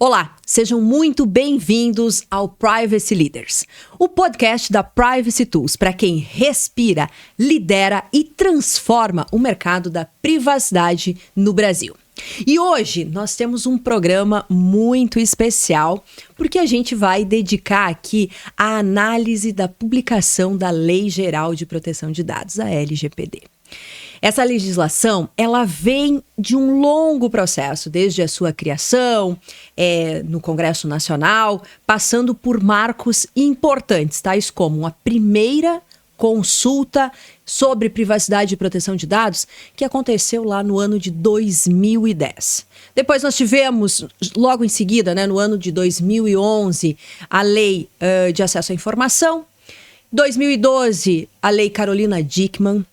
Olá, sejam muito bem-vindos ao Privacy Leaders, o podcast da Privacy Tools para quem respira, lidera e transforma o mercado da privacidade no Brasil. E hoje nós temos um programa muito especial porque a gente vai dedicar aqui a análise da publicação da Lei Geral de Proteção de Dados, a LGPD. Essa legislação, ela vem de um longo processo, desde a sua criação, no Congresso Nacional, passando por marcos importantes, tais como a primeira consulta sobre privacidade e proteção de dados, que aconteceu lá no ano de 2010. Depois nós tivemos, logo em seguida, no ano de 2011, a Lei de Acesso à Informação. 2012, a Lei Carolina Dickmann.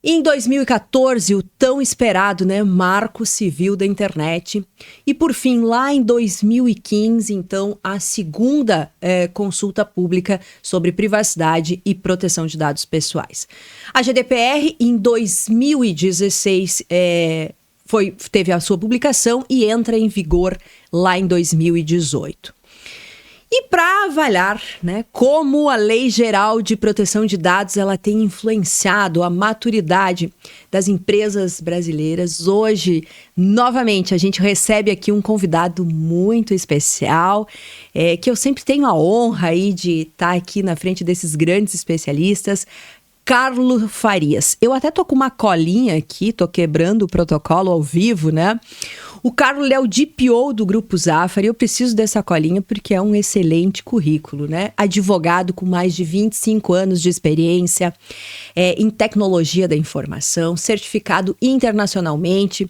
Em 2014, o tão esperado, Marco Civil da Internet. E, por fim, lá em 2015, então, a segunda consulta pública sobre privacidade e proteção de dados pessoais. A GDPR, em 2016, teve a sua publicação e entra em vigor lá em 2018. E para avaliar como a Lei Geral de Proteção de Dados ela tem influenciado a maturidade das empresas brasileiras, hoje, novamente, a gente recebe aqui um convidado muito especial, que eu sempre tenho a honra aí de estar aqui na frente desses grandes especialistas, Carlo Farias. Eu até tô com uma colinha aqui, tô quebrando o protocolo ao vivo, O Carlo é o DPO do Grupo Zafari. Eu preciso dessa colinha porque é um excelente currículo, Advogado com mais de 25 anos de experiência em tecnologia da informação, certificado internacionalmente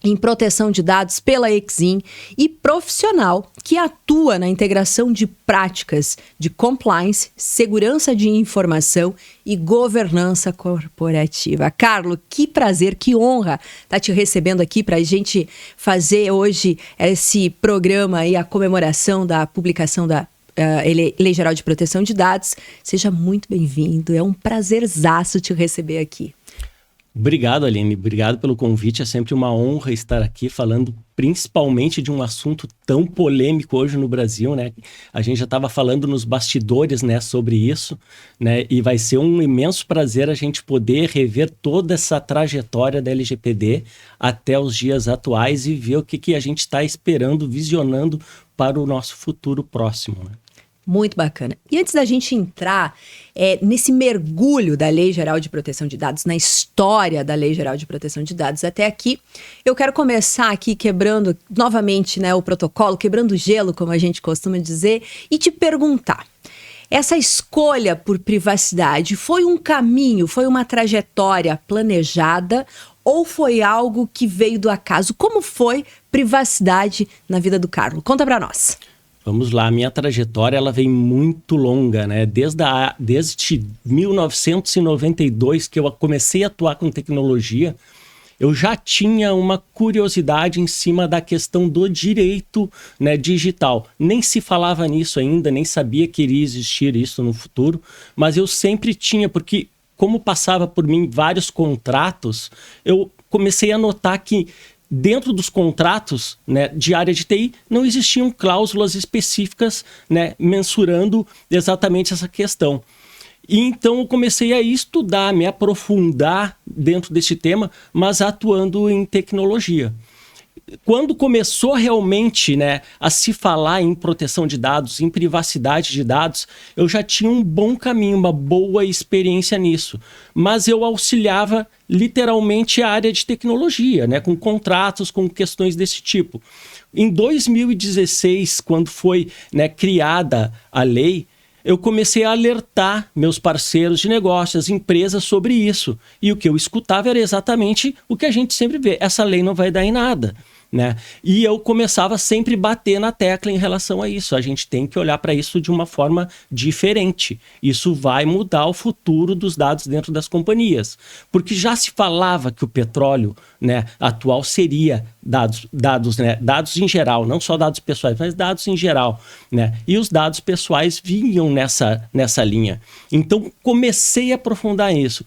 em proteção de dados pela Exim e profissional que atua na integração de práticas de compliance, segurança de informação e governança corporativa. Carlo, que prazer, que honra estar te recebendo aqui para a gente fazer hoje esse programa e a comemoração da publicação da Lei Geral de Proteção de Dados. Seja muito bem-vindo, é um prazerzaço te receber aqui. Obrigado, Aline. Obrigado pelo convite. É sempre uma honra estar aqui falando principalmente de um assunto tão polêmico hoje no Brasil, A gente já estava falando nos bastidores, sobre isso, E vai ser um imenso prazer a gente poder rever toda essa trajetória da LGPD até os dias atuais e ver o que a gente está esperando, visionando para o nosso futuro próximo, Muito bacana. E antes da gente entrar nesse mergulho da Lei Geral de Proteção de Dados, na história da Lei Geral de Proteção de Dados até aqui, eu quero começar aqui quebrando novamente o protocolo, quebrando o gelo, como a gente costuma dizer, e te perguntar. Essa escolha por privacidade foi um caminho, foi uma trajetória planejada ou foi algo que veio do acaso? Como foi privacidade na vida do Carlo? Conta para nós. Vamos lá, a minha trajetória ela vem muito longa, Desde 1992 que eu comecei a atuar com tecnologia, eu já tinha uma curiosidade em cima da questão do direito digital. Nem se falava nisso ainda, nem sabia que iria existir isso no futuro, mas eu sempre tinha, porque como passava por mim vários contratos, eu comecei a notar que dentro dos contratos de área de TI, não existiam cláusulas específicas mensurando exatamente essa questão. E então eu comecei a estudar, me aprofundar dentro desse tema, mas atuando em tecnologia. Quando começou realmente a se falar em proteção de dados, em privacidade de dados, eu já tinha um bom caminho, uma boa experiência nisso. Mas eu auxiliava literalmente a área de tecnologia, com contratos, com questões desse tipo. Em 2016, quando foi criada a lei, eu comecei a alertar meus parceiros de negócios, as empresas sobre isso. E o que eu escutava era exatamente o que a gente sempre vê. Essa lei não vai dar em nada. E eu começava sempre a bater na tecla em relação a isso. A gente tem que olhar para isso de uma forma diferente. Isso vai mudar o futuro dos dados dentro das companhias. Porque já se falava que o petróleo atual seria dados em geral, não só dados pessoais, mas dados em geral. E os dados pessoais vinham nessa linha. Então, comecei a aprofundar isso.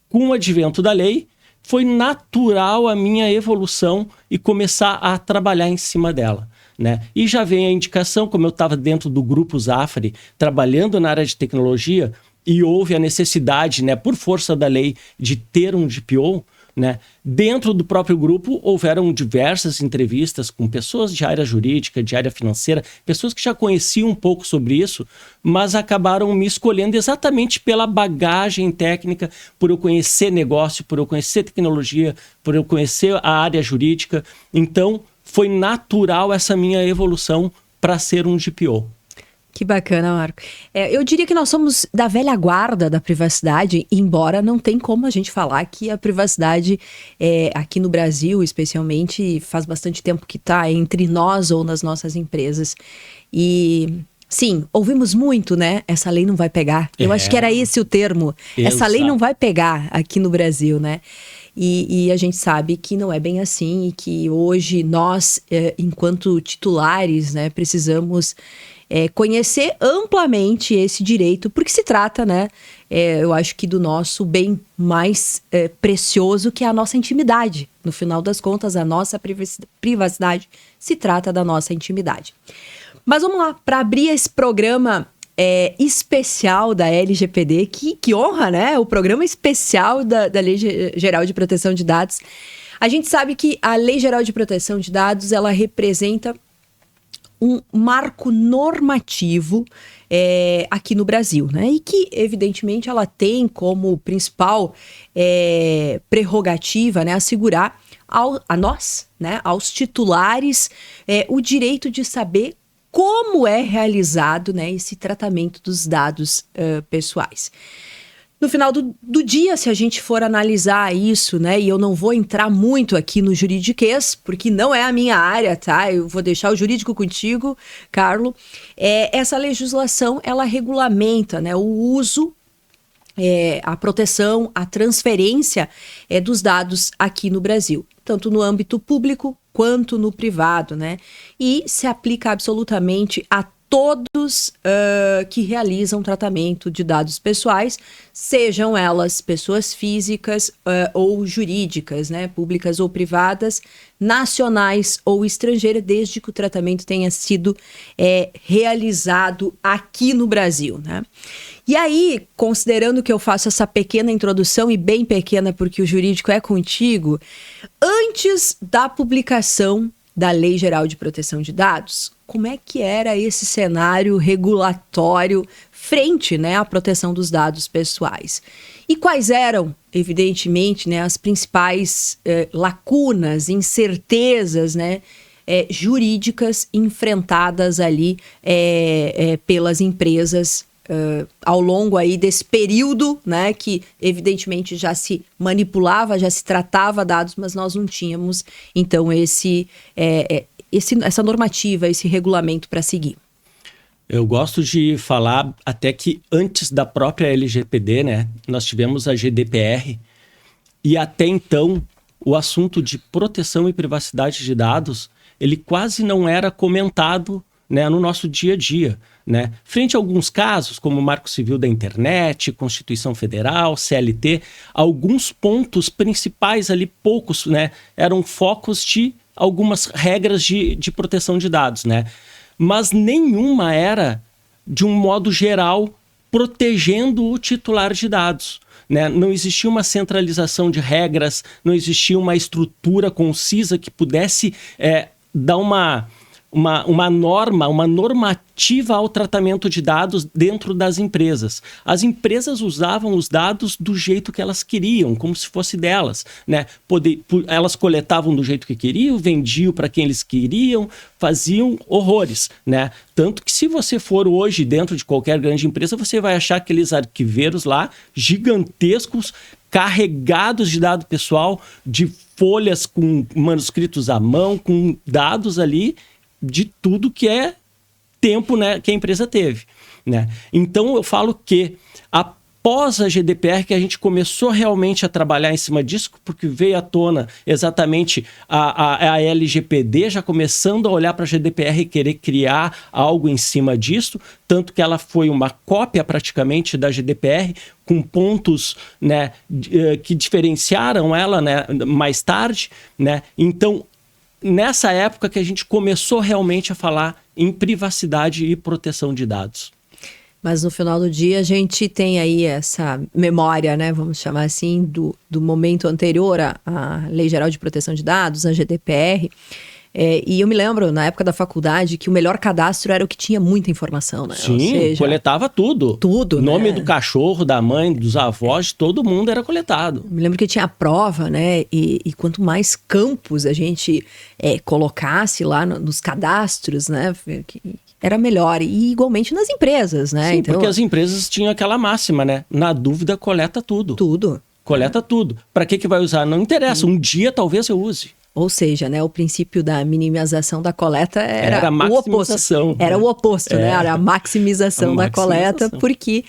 Com o advento da lei, foi natural a minha evolução e começar a trabalhar em cima dela. né? E já vem a indicação, como eu estava dentro do grupo Zafari, trabalhando na área de tecnologia, e houve a necessidade, né, por força da lei, de ter um DPO, né? Dentro do próprio grupo houveram diversas entrevistas com pessoas de área jurídica, de área financeira, pessoas que já conheciam um pouco sobre isso, mas acabaram me escolhendo exatamente pela bagagem técnica, por eu conhecer negócio, por eu conhecer tecnologia, por eu conhecer a área jurídica. Então, foi natural essa minha evolução para ser um DPO. Que bacana, Marco. Eu diria que nós somos da velha guarda da privacidade, embora não tem como a gente falar que a privacidade aqui no Brasil, especialmente, faz bastante tempo que está entre nós ou nas nossas empresas. E sim, ouvimos muito, né? Essa lei não vai pegar. Eu acho que era esse o termo. Exato. Essa lei não vai pegar aqui no Brasil, né? E a gente sabe que não é bem assim e que hoje nós, enquanto titulares, né, precisamos conhecer amplamente esse direito, porque se trata, né, eu acho que do nosso bem mais precioso, que é a nossa intimidade. No final das contas, a nossa privacidade se trata da nossa intimidade. Mas vamos lá, para abrir esse programa especial da LGPD, que honra, né? O programa especial da Lei Geral de Proteção de Dados. A gente sabe que a Lei Geral de Proteção de Dados, ela representa um marco normativo aqui no Brasil, né? E que, evidentemente, ela tem como principal prerrogativa, né, assegurar a nós, né, aos titulares, o direito de saber como é realizado, né, esse tratamento dos dados pessoais. No final do dia, se a gente for analisar isso, né, e eu não vou entrar muito aqui no juridiquês, porque não é a minha área, tá? Eu vou deixar o jurídico contigo, Carlo. Essa legislação, ela regulamenta, né, o uso, a proteção, a transferência dos dados aqui no Brasil, tanto no âmbito público quanto no privado, né? E se aplica absolutamente a todos que realizam tratamento de dados pessoais, sejam elas pessoas físicas ou jurídicas, né, públicas ou privadas, nacionais ou estrangeiras, desde que o tratamento tenha sido realizado aqui no Brasil, né? E aí, considerando que eu faço essa pequena introdução, e bem pequena porque o jurídico é contigo, antes da publicação da Lei Geral de Proteção de Dados, como é que era esse cenário regulatório frente, né, à proteção dos dados pessoais? E quais eram, evidentemente, né, as principais lacunas, incertezas, né, jurídicas enfrentadas ali pelas empresas ao longo aí desse período, né, que evidentemente já se manipulava, já se tratava dados, mas nós não tínhamos, então, essa normativa, esse regulamento para seguir. Eu gosto de falar até que antes da própria LGPD, né, nós tivemos a GDPR, e até então o assunto de proteção e privacidade de dados, ele quase não era comentado, né, no nosso dia a dia, né? Frente a alguns casos, como o Marco Civil da Internet, Constituição Federal, CLT, alguns pontos principais ali, poucos, né, eram focos de algumas regras de proteção de dados, né? Mas nenhuma era, de um modo geral, protegendo o titular de dados, né? Não existia uma centralização de regras, não existia uma estrutura concisa que pudesse dar uma norma, uma normativa ao tratamento de dados dentro das empresas. As empresas usavam os dados do jeito que elas queriam, como se fosse delas, né? Elas coletavam do jeito que queriam, vendiam para quem eles queriam, faziam horrores, né? Tanto que, se você for hoje dentro de qualquer grande empresa, você vai achar aqueles arquiveiros lá gigantescos, carregados de dado pessoal, de folhas com manuscritos à mão, com dados ali de tudo que é tempo, né, que a empresa teve, né? Então eu falo que após a GDPR que a gente começou realmente a trabalhar em cima disso, porque veio à tona exatamente a LGPD já começando a olhar para a GDPR e querer criar algo em cima disso, tanto que ela foi uma cópia praticamente da GDPR, com pontos, né, que diferenciaram ela, né, mais tarde, né? Então, nessa época que a gente começou realmente a falar em privacidade e proteção de dados. Mas no final do dia a gente tem aí essa memória, né, vamos chamar assim, do momento anterior à Lei Geral de Proteção de Dados, a GDPR. E eu me lembro, na época da faculdade, que o melhor cadastro era o que tinha muita informação, né? Sim, ou seja, coletava tudo. Tudo, nome né? do cachorro, da mãe, dos avós, todo mundo era coletado. Eu me lembro que tinha a prova, né? E quanto mais campos a gente colocasse lá nos cadastros, né? Era melhor. E igualmente nas empresas, né? Sim, então, porque as empresas tinham aquela máxima, né? Na dúvida, coleta tudo. Tudo. Coleta tudo. Para que vai usar? Não interessa. Um dia talvez eu use. Ou seja, né, o princípio da minimização da coleta era a o oposto. Era o oposto, né? Era a maximização da coleta, porque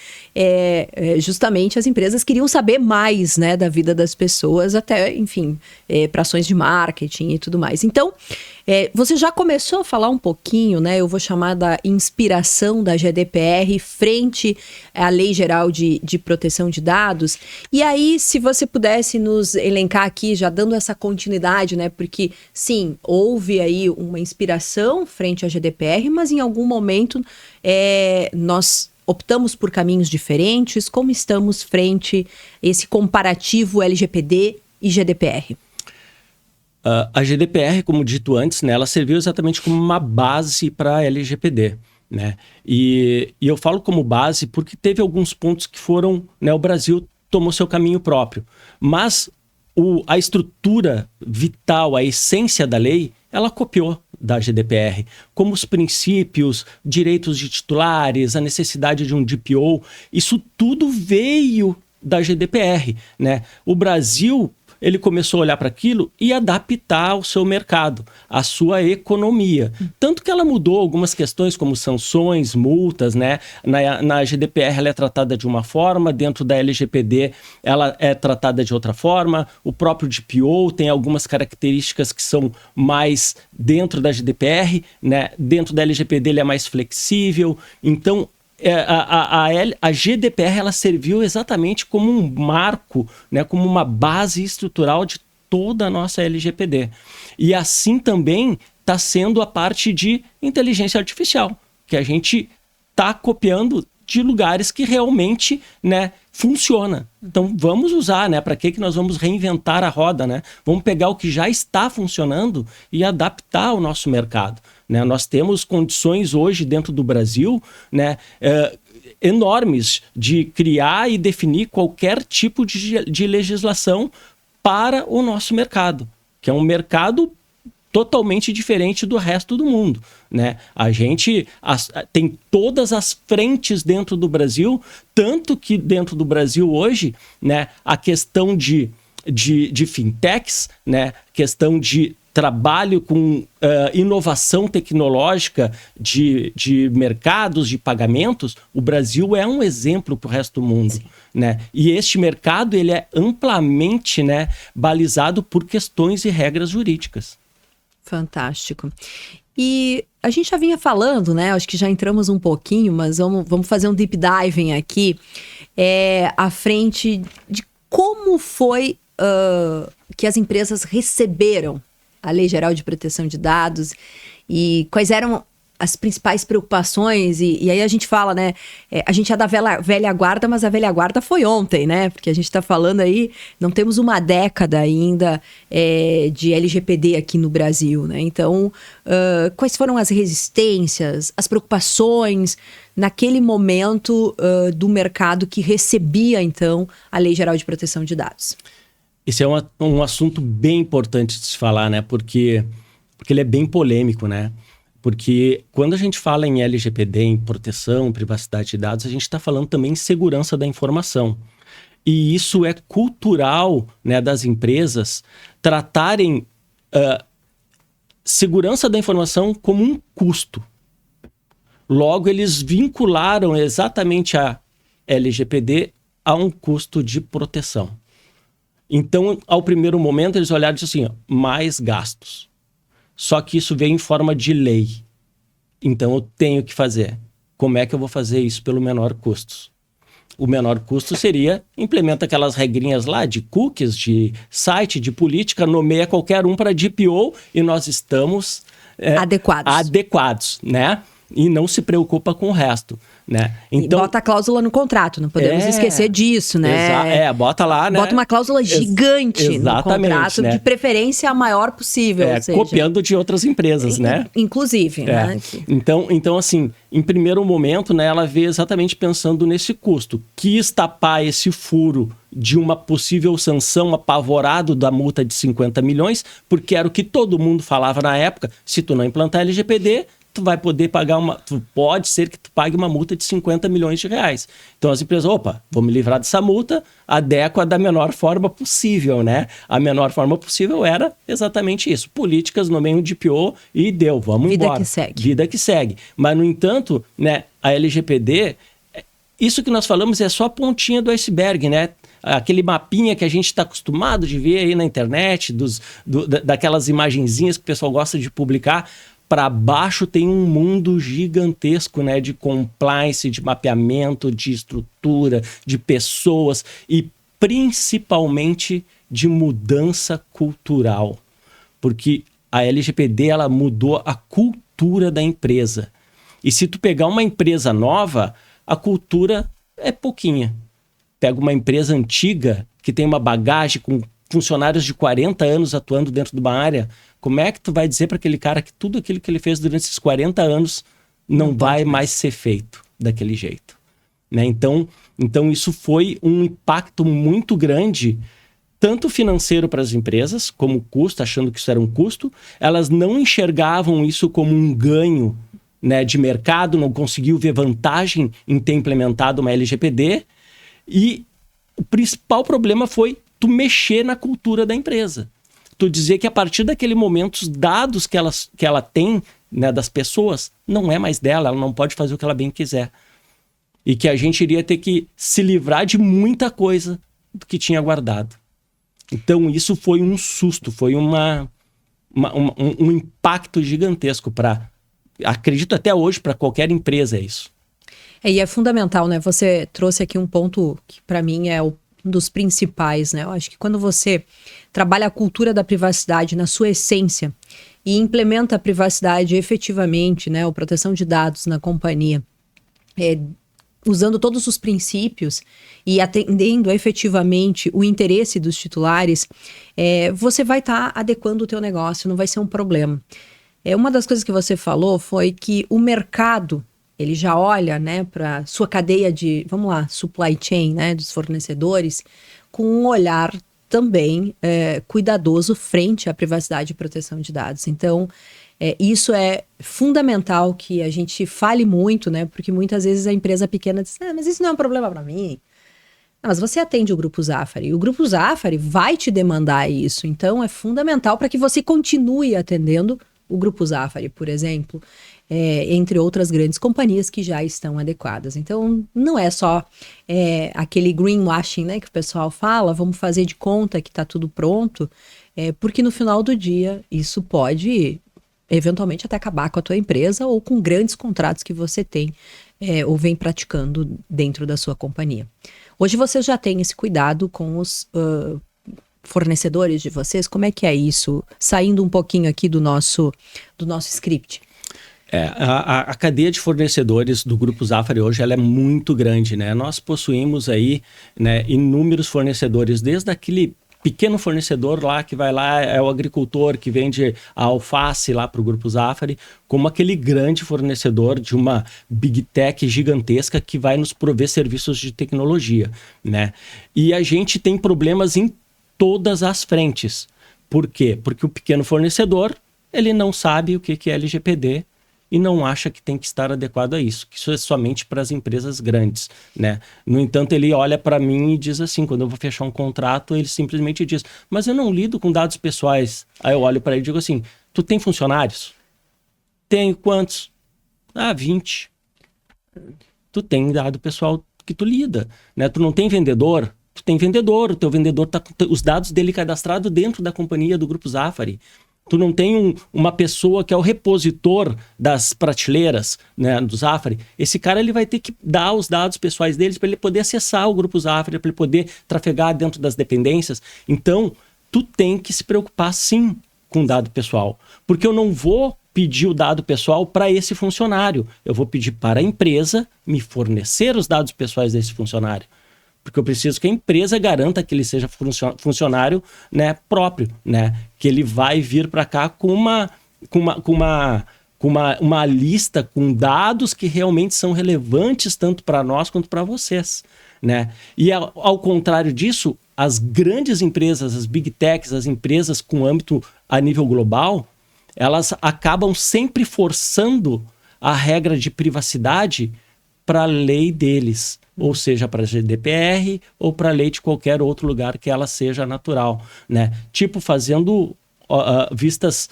justamente as empresas queriam saber mais, né, da vida das pessoas, até, enfim, para ações de marketing e tudo mais. Então, você já começou a falar um pouquinho, né? Eu vou chamar da inspiração da GDPR frente à Lei Geral de Proteção de Dados. E aí, se você pudesse nos elencar aqui, já dando essa continuidade, né? Porque, sim, houve aí uma inspiração frente à GDPR, mas em algum momento nós optamos por caminhos diferentes. Como estamos frente a esse comparativo LGPD e GDPR? A GDPR, como dito antes, né, ela serviu exatamente como uma base para a LGPD. Né? E eu falo como base porque teve alguns pontos que foram... Né, o Brasil tomou seu caminho próprio. Mas a estrutura vital, a essência da lei, ela copiou da GDPR. Como os princípios, direitos de titulares, a necessidade de um DPO, isso tudo veio da GDPR. Né? O Brasil... ele começou a olhar para aquilo e adaptar ao seu mercado, à sua economia. Tanto que ela mudou algumas questões como sanções, multas, né? Na GDPR ela é tratada de uma forma, dentro da LGPD ela é tratada de outra forma, o próprio DPO tem algumas características que são mais dentro da GDPR, né? Dentro da LGPD ele é mais flexível, então... A GDPR ela serviu exatamente como um marco, né, como uma base estrutural de toda a nossa LGPD. E assim também está sendo a parte de inteligência artificial, que a gente está copiando de lugares que realmente, né, funciona. Então vamos usar, né? Para que nós vamos reinventar a roda, né? Vamos pegar o que já está funcionando e adaptar ao nosso mercado. Né? Nós temos condições hoje dentro do Brasil, né, enormes de criar e definir qualquer tipo de legislação para o nosso mercado, que é um mercado totalmente diferente do resto do mundo. Né? A gente tem todas as frentes dentro do Brasil, tanto que dentro do Brasil hoje, né, a questão de fintechs, né, questão de trabalho com inovação tecnológica de mercados, de pagamentos, o Brasil é um exemplo para o resto do mundo. Né? E este mercado ele é amplamente, né, balizado por questões e regras jurídicas. Fantástico. E a gente já vinha falando, né? Acho que já entramos um pouquinho, mas vamos fazer um deep diving aqui à frente de como foi que as empresas receberam a Lei Geral de Proteção de Dados e quais eram as principais preocupações, e aí a gente fala, né, a gente é da velha guarda, mas a velha guarda foi ontem, né, porque a gente está falando aí, não temos uma década ainda de LGPD aqui no Brasil, né, então quais foram as resistências, as preocupações naquele momento do mercado que recebia, então, a Lei Geral de Proteção de Dados? Esse é um assunto bem importante de se falar, né, porque ele é bem polêmico, né. Porque quando a gente fala em LGPD, em proteção, privacidade de dados, a gente está falando também em segurança da informação. E isso é cultural, né, das empresas tratarem segurança da informação como um custo. Logo, eles vincularam exatamente a LGPD a um custo de proteção. Então, ao primeiro momento, eles olharam e disseram assim, mais gastos. Só que isso veio em forma de lei. Então eu tenho que fazer. Como é que eu vou fazer isso pelo menor custo? O menor custo seria, implementa aquelas regrinhas lá de cookies, de site, de política, nomeia qualquer um para DPO e nós estamos adequados, né? E não se preocupa com o resto, né? Então, e bota a cláusula no contrato, não podemos esquecer disso, né? Bota lá, né? Bota uma cláusula gigante no contrato, né? De preferência a maior possível. Ou seja, copiando de outras empresas, né? Inclusive, né? Então, assim, em primeiro momento, né, ela veio exatamente pensando nesse custo. Quis tapar esse furo de uma possível sanção, apavorado da multa de 50 milhões, porque era o que todo mundo falava na época. Se tu não implantar LGPD, tu vai poder pagar pode ser que tu pague uma multa de 50 milhões de reais. Então as empresas, vou me livrar dessa multa, adequa da menor forma possível, né? A menor forma possível era exatamente isso. Políticas no meio de DPO e deu, vamos embora. Vida que segue. Mas, no entanto, né, a LGPD, isso que nós falamos é só a pontinha do iceberg, né? Aquele mapinha que a gente está acostumado de ver aí na internet, daquelas imagenzinhas que o pessoal gosta de publicar. Para baixo tem um mundo gigantesco, né, de compliance, de mapeamento, de estrutura, de pessoas e principalmente de mudança cultural. Porque a LGPD ela mudou a cultura da empresa. E se tu pegar uma empresa nova, a cultura é pouquinha. Pega uma empresa antiga que tem uma bagagem com funcionários de 40 anos atuando dentro de uma área, como é que tu vai dizer para aquele cara que tudo aquilo que ele fez durante esses 40 anos não vai mais ser feito daquele jeito? Né? Então isso foi um impacto muito grande, tanto financeiro para as empresas, como custo, achando que isso era um custo. Elas não enxergavam isso como um ganho, né, de mercado, não conseguiu ver vantagem em ter implementado uma LGPD. E o principal problema foi tu mexer na cultura da empresa. Tu dizer que a partir daquele momento os dados que ela tem, né, das pessoas não é mais dela, ela não pode fazer o que ela bem quiser. E que a gente iria ter que se livrar de muita coisa do que tinha guardado. Então isso foi um susto, foi um impacto gigantesco acredito até hoje, para qualquer empresa é isso. E é fundamental, né? Você trouxe aqui um ponto que para mim é um dos principais, né? Eu acho que quando você trabalha a cultura da privacidade na sua essência e implementa a privacidade efetivamente, né? A proteção de dados na companhia, usando todos os princípios e atendendo efetivamente o interesse dos titulares, você vai estar adequando o teu negócio, não vai ser um problema. Uma das coisas que você falou foi que o mercado, ele já olha, né, para sua cadeia de, supply chain, né, dos fornecedores, com um olhar também cuidadoso frente à privacidade e proteção de dados. Então, isso é fundamental que a gente fale muito, né, porque muitas vezes a empresa pequena diz, mas isso não é um problema para mim. Não, mas você atende o Grupo Zafari, e o Grupo Zafari vai te demandar isso. Então, é fundamental para que você continue atendendo o Grupo Zafari, por exemplo, entre outras grandes companhias que já estão adequadas. Então, não é só aquele greenwashing, né, que o pessoal fala, vamos fazer de conta que está tudo pronto, porque no final do dia isso pode, eventualmente, até acabar com a tua empresa ou com grandes contratos que você tem ou vem praticando dentro da sua companhia. Hoje vocês já têm esse cuidado com os fornecedores de vocês? Como é que é isso? Saindo um pouquinho aqui do nosso script. A cadeia de fornecedores do Grupo Zafari hoje ela é muito grande, né? Nós possuímos aí, né, inúmeros fornecedores, desde aquele pequeno fornecedor lá que vai lá, é o agricultor que vende a alface lá para o Grupo Zafari, como aquele grande fornecedor de uma Big Tech gigantesca que vai nos prover serviços de tecnologia, né? E a gente tem problemas em todas as frentes. Por quê? Porque o pequeno fornecedor, ele não sabe o que é LGPD e não acha que tem que estar adequado a isso, que isso é somente para as empresas grandes, né? No entanto, ele olha para mim e diz assim, quando eu vou fechar um contrato, ele simplesmente diz, mas eu não lido com dados pessoais. Aí eu olho para ele e digo assim, tu tem funcionários? Tenho. Quantos? 20. Tu tem dado pessoal que tu lida, né? Tu não tem vendedor? Tu tem vendedor, o teu vendedor tá com os dados dele cadastrados dentro da companhia do Grupo Zafari. Tu não tem uma pessoa que é o repositor das prateleiras, né, do Zafari. Esse cara ele vai ter que dar os dados pessoais deles para ele poder acessar o grupo Zafari, para ele poder trafegar dentro das dependências. Então, tu tem que se preocupar sim com o dado pessoal. Porque eu não vou pedir o dado pessoal para esse funcionário. Eu vou pedir para a empresa me fornecer os dados pessoais desse funcionário. Porque eu preciso que a empresa garanta que ele seja funcionário, né, próprio, né? Que ele vai vir para cá com uma lista com dados que realmente são relevantes tanto para nós quanto para vocês, né? E ao contrário disso, as grandes empresas, as big techs, as empresas com âmbito a nível global, elas acabam sempre forçando a regra de privacidade para a lei deles, ou seja, para a GDPR ou para a lei de qualquer outro lugar que ela seja natural, né? Tipo fazendo vistas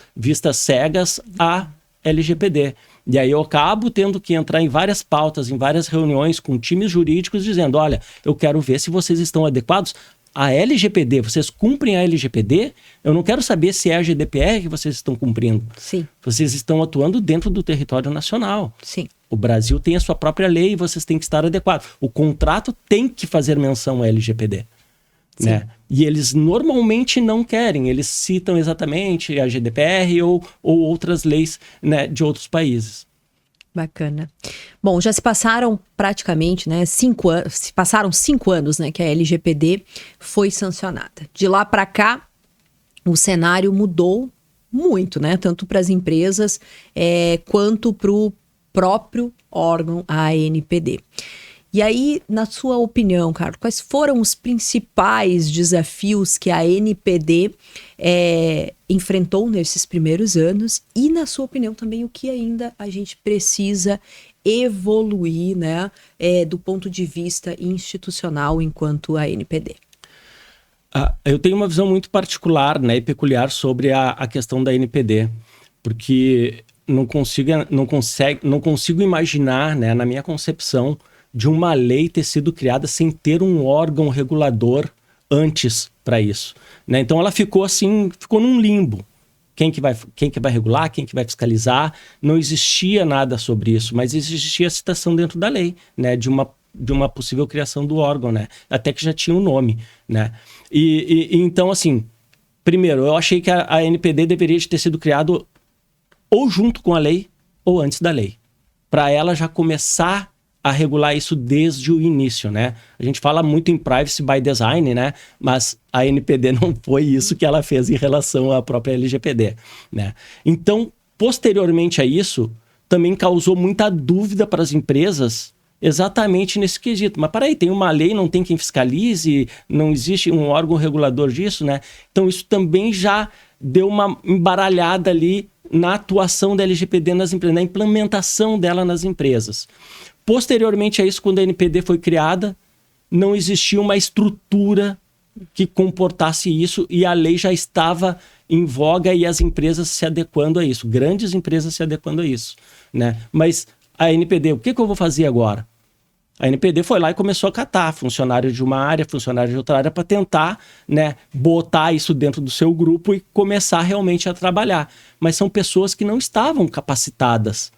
cegas a LGPD. E aí eu acabo tendo que entrar em várias pautas, em várias reuniões com times jurídicos dizendo, olha, eu quero ver se vocês estão adequados à LGPD, vocês cumprem a LGPD? Eu não quero saber se é a GDPR que vocês estão cumprindo. Sim. Vocês estão atuando dentro do território nacional. Sim. O Brasil tem a sua própria lei e vocês têm que estar adequados. O contrato tem que fazer menção à LGPD. Né? E eles normalmente não querem, eles citam exatamente a GDPR ou outras leis, né, de outros países. Bacana. Bom, já se passaram praticamente, né, 5 anos, se passaram 5 anos, né, que a LGPD foi sancionada. De lá para cá, o cenário mudou muito, né, tanto para as empresas quanto para o próprio órgão, a ANPD. E aí, na sua opinião, Carlos, quais foram os principais desafios que a ANPD enfrentou nesses primeiros anos? E, na sua opinião, também o que ainda a gente precisa evoluir, né, do ponto de vista institucional enquanto ANPD? Eu tenho uma visão muito particular, né, e peculiar sobre a questão da ANPD, porque não consigo imaginar, né, na minha concepção, de uma lei ter sido criada sem ter um órgão regulador antes para isso, né? Então ela ficou num limbo. Quem que vai regular, quem que vai fiscalizar? Não existia nada sobre isso, mas existia a citação dentro da lei, né? De uma possível criação do órgão, né? Até que já tinha um nome, né? E então, assim, primeiro, eu achei que a ANPD deveria ter sido criado ou junto com a lei ou antes da lei, para ela já começar a regular isso desde o início, né? A gente fala muito em privacy by design, né? Mas a ANPD não foi isso que ela fez em relação à própria LGPD, né? Então, posteriormente a isso, também causou muita dúvida para as empresas exatamente nesse quesito. Mas peraí, tem uma lei, não tem quem fiscalize, não existe um órgão regulador disso, né? Então, isso também já deu uma embaralhada ali na atuação da LGPD nas empresas, na implementação dela nas empresas. Posteriormente a isso, quando a ANPD foi criada, não existia uma estrutura que comportasse isso e a lei já estava em voga e as empresas se adequando a isso, grandes empresas se adequando a isso, né? Mas a ANPD, o que eu vou fazer agora? A ANPD foi lá e começou a catar funcionário de uma área, funcionário de outra área, para tentar, né, botar isso dentro do seu grupo e começar realmente a trabalhar. Mas são pessoas que não estavam capacitadas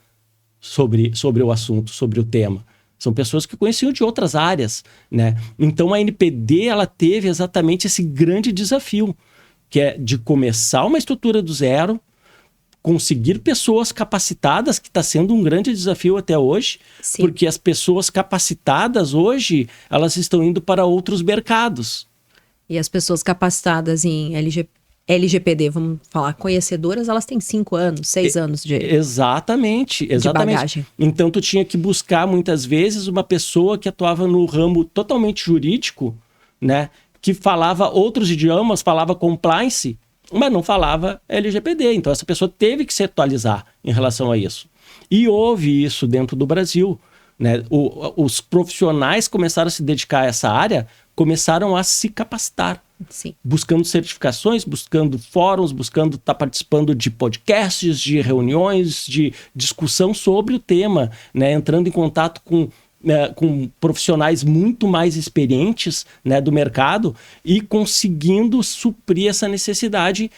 sobre o assunto, sobre o tema. São pessoas que conheciam de outras áreas, né? Então a ANPD ela teve exatamente esse grande desafio, que é de começar uma estrutura do zero, conseguir pessoas capacitadas, que está sendo um grande desafio até hoje. Sim. Porque as pessoas capacitadas hoje, elas estão indo para outros mercados. E as pessoas capacitadas em LGPD, vamos falar, conhecedoras, elas têm 5 anos, 6 anos de Exatamente. De bagagem. Então, tu tinha que buscar, muitas vezes, uma pessoa que atuava no ramo totalmente jurídico, né? Que falava outros idiomas, falava compliance, mas não falava LGPD. Então, essa pessoa teve que se atualizar em relação a isso. E houve isso dentro do Brasil, né? Os profissionais começaram a se dedicar a essa área, começaram a se capacitar. Sim. Buscando certificações, buscando fóruns, buscando estar participando de podcasts, de reuniões, de discussão sobre o tema, né? Entrando em contato com profissionais muito mais experientes, né, do mercado e conseguindo suprir essa necessidade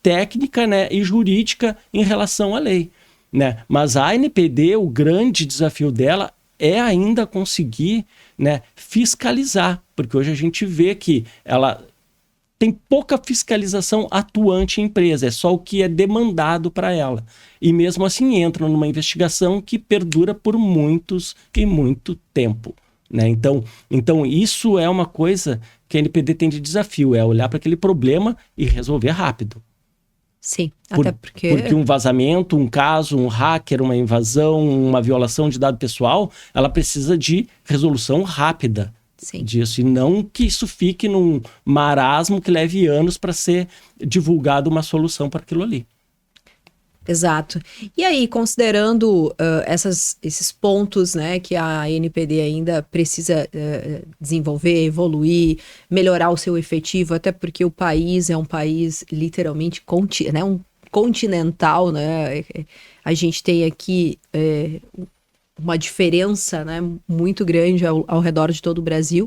técnica, né, e jurídica em relação à lei, né? Mas a ANPD, o grande desafio dela é ainda conseguir, né, fiscalizar, porque hoje a gente vê que ela tem pouca fiscalização atuante em empresa, é só o que é demandado para ela. E mesmo assim entra numa investigação que perdura por muito tempo, né? Então isso é uma coisa que a NPD tem de desafio, é olhar para aquele problema e resolver rápido. Sim, até porque... Porque um vazamento, um caso, um hacker, uma invasão, uma violação de dado pessoal, ela precisa de resolução rápida. Sim. Disso, e não que isso fique num marasmo que leve anos para ser divulgado uma solução para aquilo ali. Exato. E aí, considerando esses pontos, né, que a NPD ainda precisa desenvolver, evoluir, melhorar o seu efetivo, até porque o país é um país literalmente um continental, né? A gente tem aqui uma diferença, né, muito grande ao redor de todo o Brasil.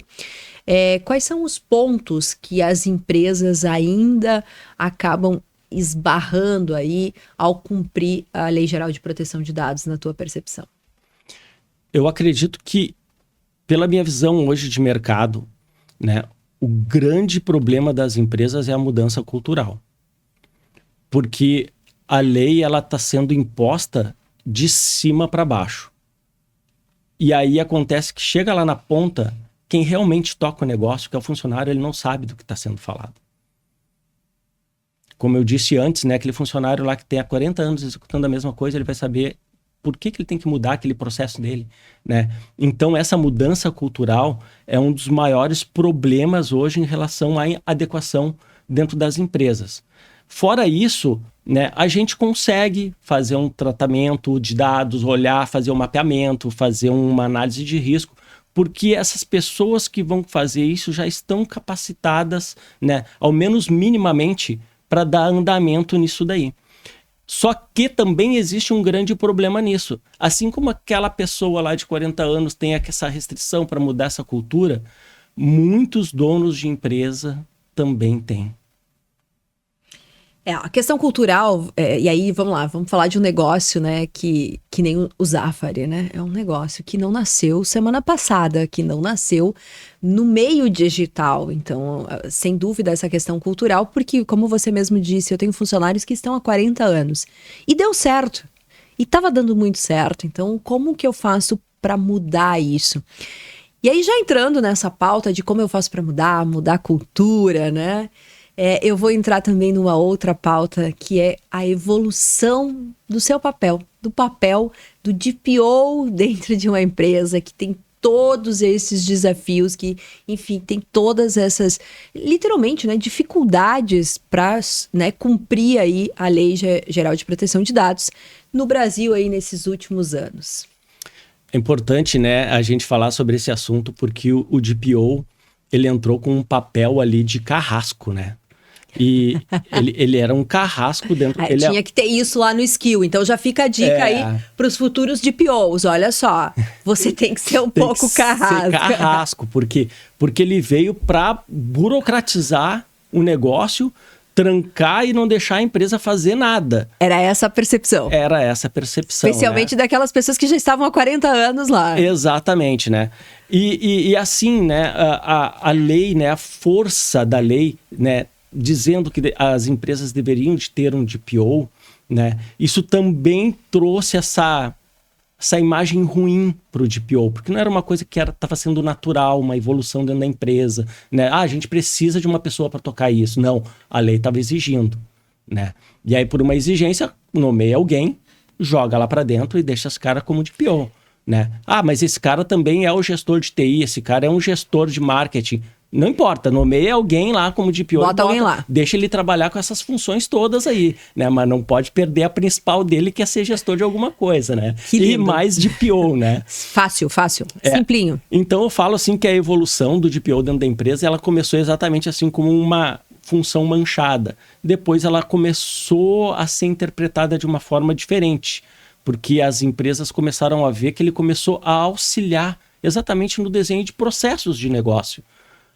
Quais são os pontos que as empresas ainda acabam esbarrando aí ao cumprir a Lei Geral de Proteção de Dados, na tua percepção? Eu acredito que, pela minha visão hoje de mercado, né, o grande problema das empresas é a mudança cultural. Porque a lei está sendo imposta de cima para baixo. E aí acontece que chega lá na ponta, quem realmente toca o negócio, que é o funcionário, ele não sabe do que está sendo falado. Como eu disse antes, né, aquele funcionário lá que tem há 40 anos executando a mesma coisa, ele vai saber por que ele tem que mudar aquele processo dele, né? Então, essa mudança cultural é um dos maiores problemas hoje em relação à adequação dentro das empresas. Fora isso, né, a gente consegue fazer um tratamento de dados, olhar, fazer um mapeamento, fazer uma análise de risco, porque essas pessoas que vão fazer isso já estão capacitadas, né, ao menos minimamente, para dar andamento nisso daí. Só que também existe um grande problema nisso. Assim como aquela pessoa lá de 40 anos tem essa restrição para mudar essa cultura, muitos donos de empresa também têm. A questão cultural, e aí vamos lá, vamos falar de um negócio, né, que nem o Zafari, né? É um negócio que não nasceu semana passada, que não nasceu no meio digital. Então, sem dúvida, essa questão cultural, porque, como você mesmo disse, eu tenho funcionários que estão há 40 anos. E deu certo. E estava dando muito certo. Então, como que eu faço para mudar isso? E aí, já entrando nessa pauta de como eu faço para mudar a cultura, né? Eu vou entrar também numa outra pauta, que é a evolução do seu papel, do papel do DPO dentro de uma empresa que tem todos esses desafios, que, enfim, tem todas essas, literalmente, né, dificuldades para, né, cumprir aí a Lei Geral de Proteção de Dados no Brasil aí nesses últimos anos. É importante, né, a gente falar sobre esse assunto, porque o DPO, ele entrou com um papel ali de carrasco, né? E ele era um carrasco dentro... Tinha que ter isso lá no skill, então já fica a dica aí para os futuros DPOs, olha só, você tem que ser pouco carrasco. Ser carrasco, porque ele veio para burocratizar o negócio, trancar e não deixar a empresa fazer nada. Era essa a percepção. Era essa a percepção, especialmente, né? Daquelas pessoas que já estavam há 40 anos lá. Exatamente, né? E assim, né, a lei, né, a força da lei, né, dizendo que as empresas deveriam de ter um DPO, né? Isso também trouxe essa imagem ruim para o DPO, porque não era uma coisa que estava sendo natural, uma evolução dentro da empresa, né? A gente precisa de uma pessoa para tocar isso. Não, a lei estava exigindo, né? E aí, por uma exigência, nomeia alguém, joga lá para dentro e deixa esse cara como DPO, né? Mas esse cara também é o gestor de TI, esse cara é um gestor de marketing. Não importa, nomeia alguém lá como DPO. Bota alguém lá. Deixa ele trabalhar com essas funções todas aí, né? Mas não pode perder a principal dele, que é ser gestor de alguma coisa, né? E mais DPO, né? Fácil. Simplinho. Então eu falo assim que a evolução do DPO dentro da empresa, ela começou exatamente assim como uma função manchada. Depois ela começou a ser interpretada de uma forma diferente, porque as empresas começaram a ver que ele começou a auxiliar exatamente no desenho de processos de negócio.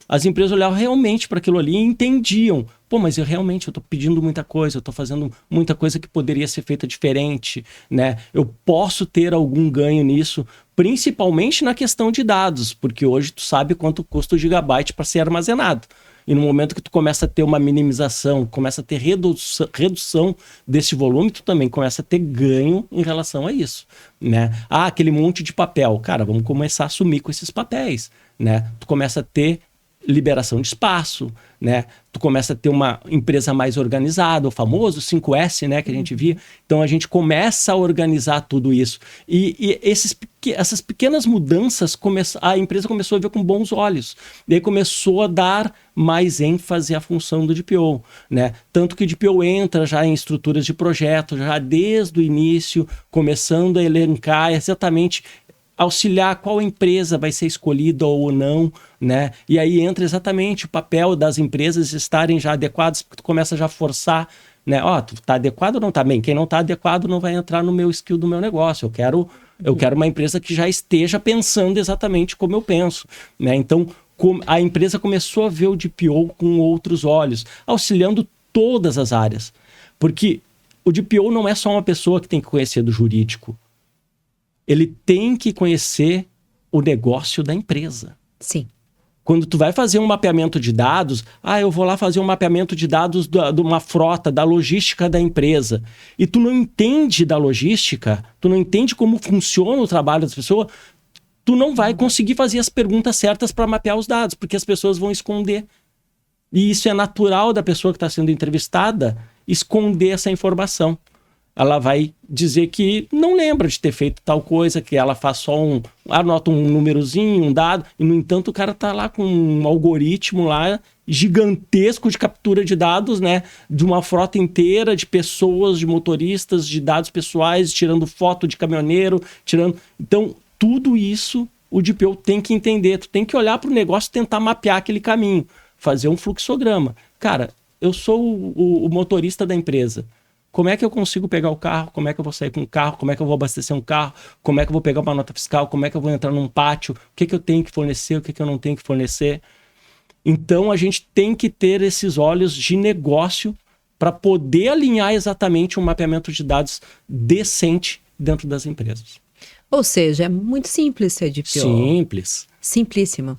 As empresas olhavam realmente para aquilo ali e entendiam. Pô, mas eu estou pedindo muita coisa, eu estou fazendo muita coisa que poderia ser feita diferente, né? Eu posso ter algum ganho nisso, principalmente na questão de dados, porque hoje tu sabe quanto custa o gigabyte para ser armazenado. E no momento que tu começa a ter uma minimização, começa a ter redução desse volume, tu também começa a ter ganho em relação a isso, né? Ah, aquele monte de papel. Cara, vamos começar a sumir com esses papéis, né? Tu começa a ter liberação de espaço, né? Tu começa a ter uma empresa mais organizada, o famoso 5S, né, que a gente via. Então a gente começa a organizar tudo isso. E essas pequenas mudanças, a empresa começou a ver com bons olhos. E aí começou a dar mais ênfase à função do DPO, né? Tanto que o DPO entra já em estruturas de projeto, já desde o início, começando a elencar exatamente, auxiliar qual empresa vai ser escolhida ou não, né? E aí entra exatamente o papel das empresas estarem já adequadas, porque tu começa já a forçar, né? Ó, tu tá adequado ou não tá bem? Quem não tá adequado não vai entrar no meu skill do meu negócio. Eu quero uma empresa que já esteja pensando exatamente como eu penso, né? Então, a empresa começou a ver o DPO com outros olhos, auxiliando todas as áreas. Porque o DPO não é só uma pessoa que tem que conhecer do jurídico. Ele tem que conhecer o negócio da empresa. Sim. Quando tu vai fazer um mapeamento de dados, eu vou lá fazer um mapeamento de dados de uma frota, da logística da empresa, e tu não entende da logística, tu não entende como funciona o trabalho das pessoas, tu não vai conseguir fazer as perguntas certas para mapear os dados, porque as pessoas vão esconder. E isso é natural da pessoa que está sendo entrevistada, esconder essa informação. Ela vai dizer que não lembra de ter feito tal coisa, que ela faz só anota um númerozinho, um dado, e no entanto o cara tá lá com um algoritmo lá gigantesco de captura de dados, né? De uma frota inteira de pessoas, de motoristas, de dados pessoais, tirando foto de caminhoneiro, Então, tudo isso o DPO tem que entender. Tu tem que olhar para o negócio e tentar mapear aquele caminho, fazer um fluxograma. Cara, eu sou o motorista da empresa. Como é que eu consigo pegar o carro? Como é que eu vou sair com o carro? Como é que eu vou abastecer um carro? Como é que eu vou pegar uma nota fiscal? Como é que eu vou entrar num pátio? O que eu tenho que fornecer? O que eu não tenho que fornecer? Então, a gente tem que ter esses olhos de negócio para poder alinhar exatamente um mapeamento de dados decente dentro das empresas. Ou seja, é muito simples ser DPO. Simples. Simplíssimo.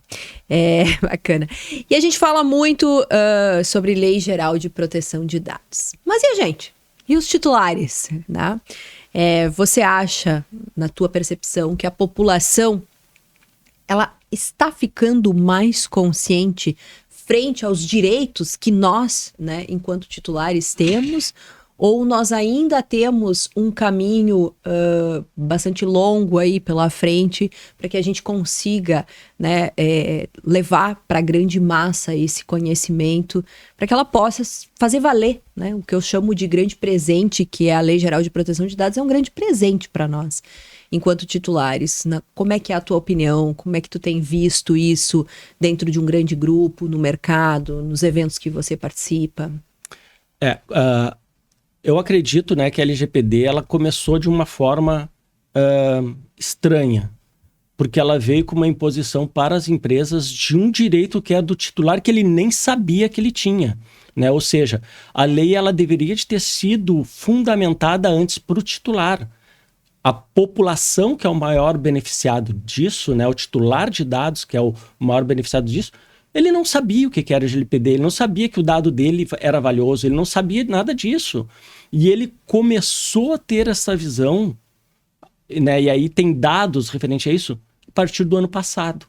Bacana. E a gente fala muito sobre Lei Geral de Proteção de Dados. Mas e a gente? E os titulares, né? Você acha, na tua percepção, que a população ela está ficando mais consciente frente aos direitos que nós, né, enquanto titulares, temos? Ou nós ainda temos um caminho bastante longo aí pela frente para que a gente consiga, né, levar para a grande massa esse conhecimento, para que ela possa fazer valer, né? O que eu chamo de grande presente, que é a Lei Geral de Proteção de Dados, é um grande presente para nós, enquanto titulares. Como é que é a tua opinião? Como é que tu tem visto isso dentro de um grande grupo, no mercado, nos eventos que você participa? Eu acredito, né, que a LGPD ela começou de uma forma estranha, porque ela veio com uma imposição para as empresas de um direito que é do titular que ele nem sabia que ele tinha, né? Ou seja, a lei ela deveria de ter sido fundamentada antes para o titular. A população que é o maior beneficiado disso, né, o titular de dados que é o maior beneficiado disso, ele não sabia o que era LGPD, ele não sabia que o dado dele era valioso, ele não sabia nada disso. E ele começou a ter essa visão, né? E aí tem dados referentes a isso, a partir do ano passado.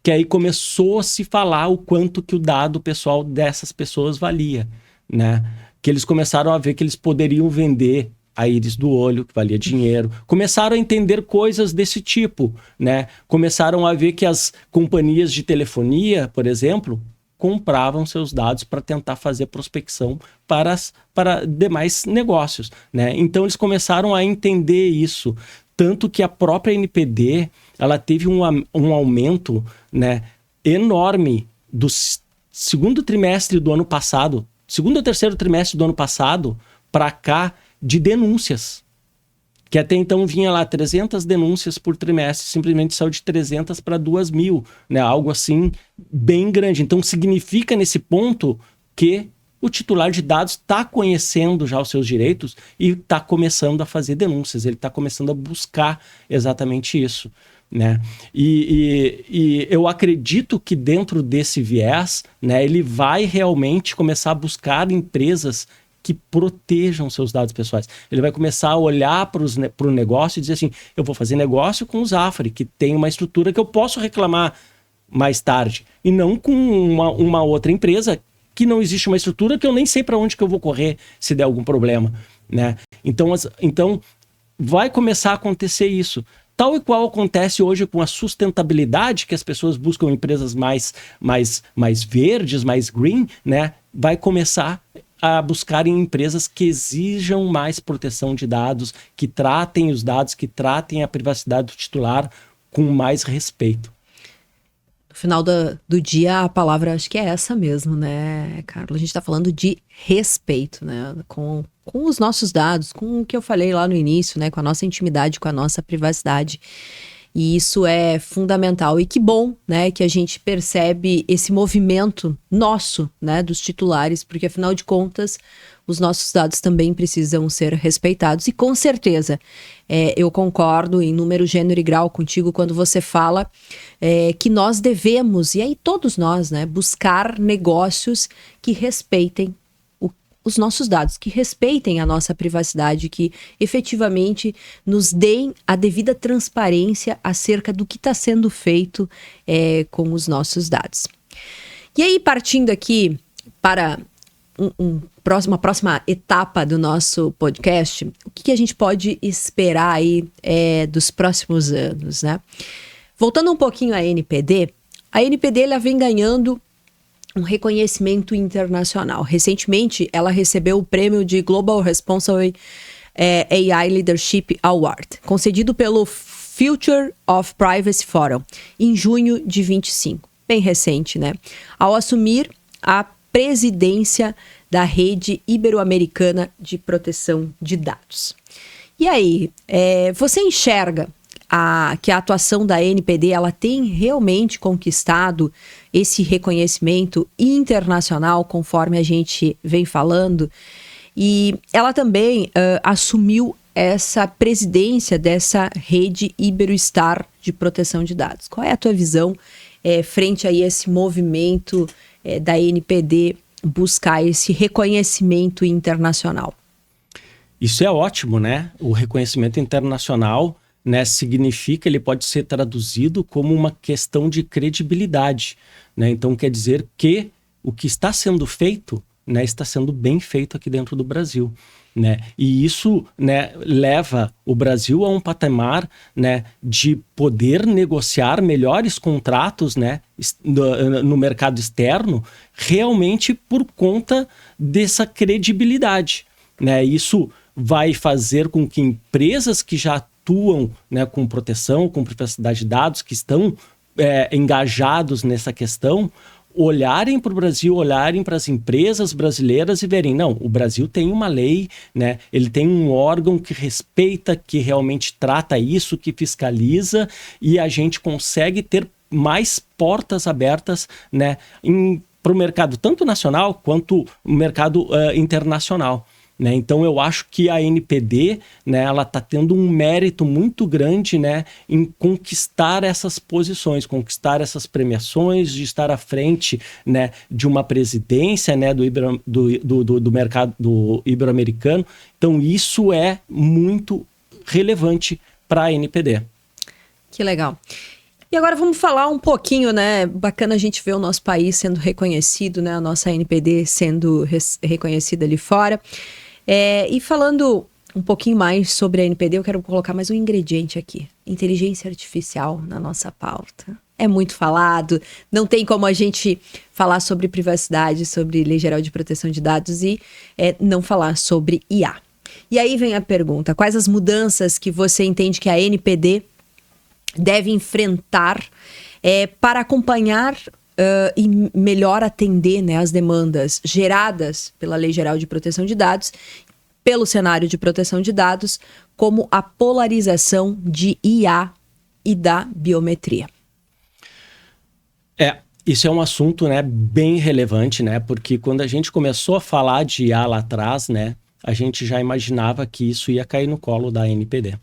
Que aí começou a se falar o quanto que o dado pessoal dessas pessoas valia, né? Que eles começaram a ver que eles poderiam vender a íris do olho, que valia dinheiro. Começaram a entender coisas desse tipo, né? Começaram a ver que as companhias de telefonia, por exemplo, compravam seus dados para tentar fazer prospecção para demais negócios, né? Então eles começaram a entender isso, tanto que a própria NPD ela teve um aumento, né, enorme do segundo trimestre do ano passado, segundo ou terceiro trimestre do ano passado para cá, de denúncias. Que até então vinha lá 300 denúncias por trimestre, simplesmente saiu de 300 para 2.000, né? Algo assim bem grande. Então significa nesse ponto que o titular de dados está conhecendo já os seus direitos e está começando a fazer denúncias, ele está começando a buscar exatamente isso, né? E eu acredito que dentro desse viés, né, ele vai realmente começar a buscar empresas que protejam seus dados pessoais. Ele vai começar a olhar para o negócio e dizer assim, eu vou fazer negócio com o Zafari, que tem uma estrutura que eu posso reclamar mais tarde, e não com uma outra empresa que não existe uma estrutura que eu nem sei para onde que eu vou correr se der algum problema, né? Então vai começar a acontecer isso. Tal e qual acontece hoje com a sustentabilidade, que as pessoas buscam empresas mais verdes, mais green, né? Vai começar a buscarem empresas que exijam mais proteção de dados, que tratem os dados, que tratem a privacidade do titular com mais respeito. No final do dia, a palavra acho que é essa mesmo, né, Carlos? A gente está falando de respeito, né? Com os nossos dados, com o que eu falei lá no início, né? Com a nossa intimidade, com a nossa privacidade. E isso é fundamental. E que bom, né, que a gente percebe esse movimento nosso, né, dos titulares, porque afinal de contas, os nossos dados também precisam ser respeitados. E com certeza, eu concordo em número, gênero e grau contigo quando você fala que nós devemos, e aí todos nós, né, buscar negócios que respeitem os nossos dados, que respeitem a nossa privacidade, que efetivamente nos deem a devida transparência acerca do que está sendo feito com os nossos dados. E aí, partindo aqui para uma próxima etapa do nosso podcast, o que a gente pode esperar aí dos próximos anos, né? Voltando um pouquinho à NPD, a NPD ela vem ganhando um reconhecimento internacional. Recentemente, ela recebeu o prêmio de Global Responsible AI Leadership Award, concedido pelo Future of Privacy Forum, em junho de 25. Bem recente, né? Ao assumir a presidência da Rede Ibero-Americana de Proteção de Dados. E aí, você enxerga que a atuação da NPD ela tem realmente conquistado esse reconhecimento internacional, conforme a gente vem falando, e ela também assumiu essa presidência dessa rede Iberostar de proteção de dados. Qual é a tua visão frente a esse movimento da NPD buscar esse reconhecimento internacional? Isso é ótimo, né? O reconhecimento internacional, né, significa, ele pode ser traduzido como uma questão de credibilidade, né? Então quer dizer que o que está sendo feito, né, está sendo bem feito aqui dentro do Brasil, né? E isso, né, leva o Brasil a um patamar, né, de poder negociar melhores contratos, né, no mercado externo, realmente por conta dessa credibilidade, né? Isso vai fazer com que empresas que já atuam, né, com proteção, com privacidade de dados, que estão engajados nessa questão, olharem para o Brasil, olharem para as empresas brasileiras e verem, não, o Brasil tem uma lei, né, ele tem um órgão que respeita, que realmente trata isso, que fiscaliza, e a gente consegue ter mais portas abertas, né, para o mercado tanto nacional quanto o mercado internacional. Né? Então eu acho que a NPD, né, ela está tendo um mérito muito grande, né, em conquistar essas posições, conquistar essas premiações, de estar à frente, né, de uma presidência, né, do mercado do ibero-americano. Então isso é muito relevante para a NPD. Que legal. E agora vamos falar um pouquinho, né? Bacana a gente ver o nosso país sendo reconhecido, né? A nossa NPD sendo reconhecida ali fora. E falando um pouquinho mais sobre a NPD, eu quero colocar mais um ingrediente aqui. Inteligência artificial na nossa pauta. É muito falado, não tem como a gente falar sobre privacidade, sobre Lei Geral de Proteção de Dados e não falar sobre IA. E aí vem a pergunta, quais as mudanças que você entende que a NPD deve enfrentar para acompanhar e melhor atender, né, as demandas geradas pela Lei Geral de Proteção de Dados, pelo cenário de proteção de dados, como a polarização de IA e da biometria. Isso é um assunto, né, bem relevante, né, porque quando a gente começou a falar de IA lá atrás, né, a gente já imaginava que isso ia cair no colo da ANPD,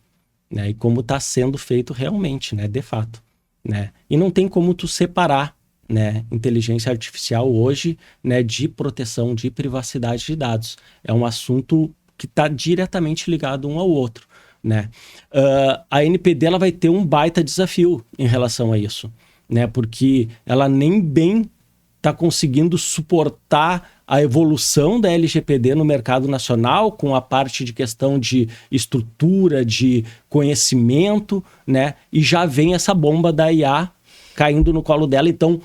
né, e como está sendo feito realmente, né, de fato, né, e não tem como tu separar, né, inteligência artificial hoje, né, de proteção de privacidade de dados. É um assunto que está diretamente ligado um ao outro, né. A ANPD ela vai ter um baita desafio em relação a isso, né, porque ela nem bem está conseguindo suportar a evolução da LGPD no mercado nacional, com a parte de questão de estrutura, de conhecimento, né, e já vem essa bomba da IA caindo no colo dela, então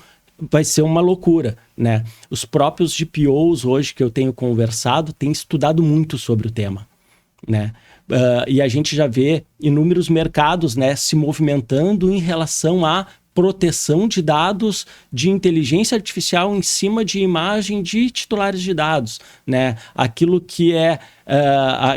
vai ser uma loucura, né. Os próprios GPOs hoje que eu tenho conversado têm estudado muito sobre o tema, né. E a gente já vê inúmeros mercados, né, se movimentando em relação à proteção de dados de inteligência artificial em cima de imagem de titulares de dados, né? Aquilo que é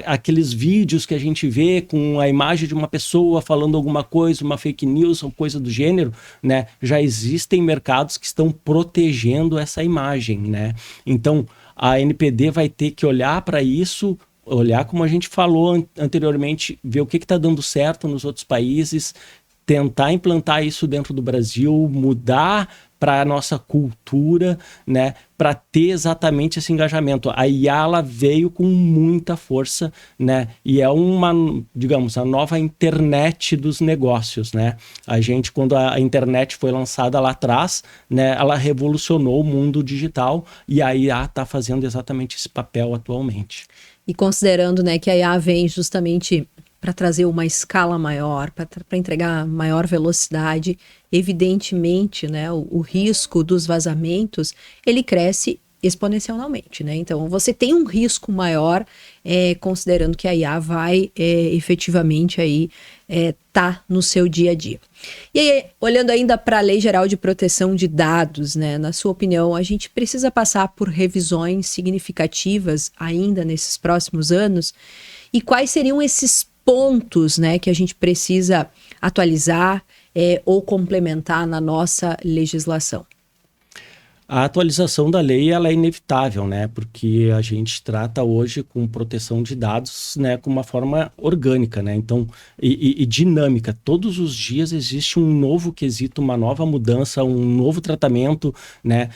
aqueles vídeos que a gente vê com a imagem de uma pessoa falando alguma coisa, uma fake news ou coisa do gênero, né? Já existem mercados que estão protegendo essa imagem, né? Então, a ANPD vai ter que olhar para isso, olhar como a gente falou anteriormente, ver o que está dando certo nos outros países, tentar implantar isso dentro do Brasil, mudar para a nossa cultura, né, para ter exatamente esse engajamento. A IA ela veio com muita força, né, e é uma, digamos, a nova internet dos negócios, né. A gente, quando a internet foi lançada lá atrás, né, ela revolucionou o mundo digital e a IA está fazendo exatamente esse papel atualmente. E considerando, né, que a IA vem justamente para trazer uma escala maior, para entregar maior velocidade, evidentemente, né, o risco dos vazamentos, ele cresce exponencialmente, né? Então, você tem um risco maior, considerando que a IA vai efetivamente aí tá no seu dia a dia. E aí, olhando ainda para a Lei Geral de Proteção de Dados, né? Na sua opinião, a gente precisa passar por revisões significativas ainda nesses próximos anos? E quais seriam esses pontos, né, que a gente precisa atualizar ou complementar na nossa legislação? A atualização da lei ela é inevitável, né? Porque a gente trata hoje com proteção de dados, né, com uma forma orgânica, né? Então, e dinâmica. Todos os dias existe um novo quesito, uma nova mudança, um novo tratamento, né?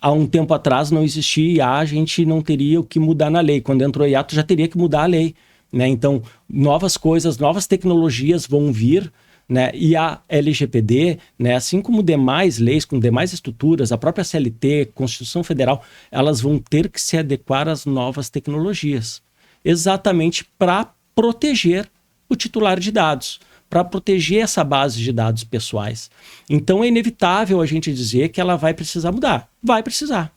Há um tempo atrás não existia IA, a gente não teria o que mudar na lei. Quando entrou IA, tu já teria que mudar a lei, né? Então, novas coisas, novas tecnologias vão vir, né? E a LGPD, né, assim como demais leis, com demais estruturas, a própria CLT, Constituição Federal, elas vão ter que se adequar às novas tecnologias, exatamente para proteger o titular de dados, para proteger essa base de dados pessoais. Então é inevitável a gente dizer que ela vai precisar mudar. Vai precisar,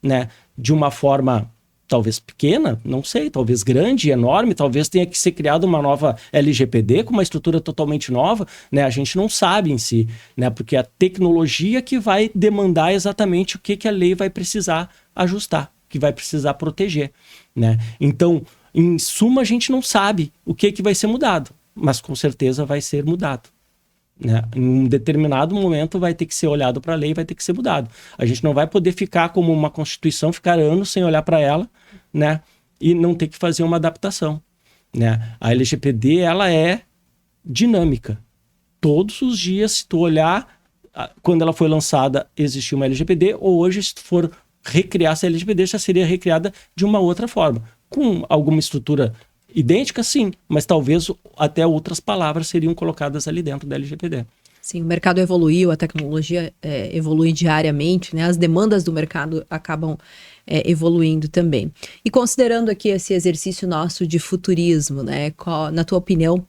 né? De uma forma talvez pequena, não sei, talvez grande, enorme, talvez tenha que ser criada uma nova LGPD com uma estrutura totalmente nova, né? A gente não sabe em si, né? Porque é a tecnologia que vai demandar exatamente o que a lei vai precisar ajustar, que vai precisar proteger, né? Então, em suma, a gente não sabe o que vai ser mudado, mas com certeza vai ser mudado, né? Em um determinado momento vai ter que ser olhado para a lei, vai ter que ser mudado. A gente não vai poder ficar como uma Constituição, ficar anos sem olhar para ela, né? E não ter que fazer uma adaptação, né? A LGPD ela é dinâmica. Todos os dias, se tu olhar, quando ela foi lançada, existia uma LGPD, ou hoje, se tu for recriar essa LGPD, já seria recriada de uma outra forma, com alguma estrutura idêntica, sim, mas talvez até outras palavras seriam colocadas ali dentro da LGPD. Sim, o mercado evoluiu, a tecnologia evolui diariamente, né? As demandas do mercado acabam evoluindo também. E considerando aqui esse exercício nosso de futurismo, né? Na tua opinião,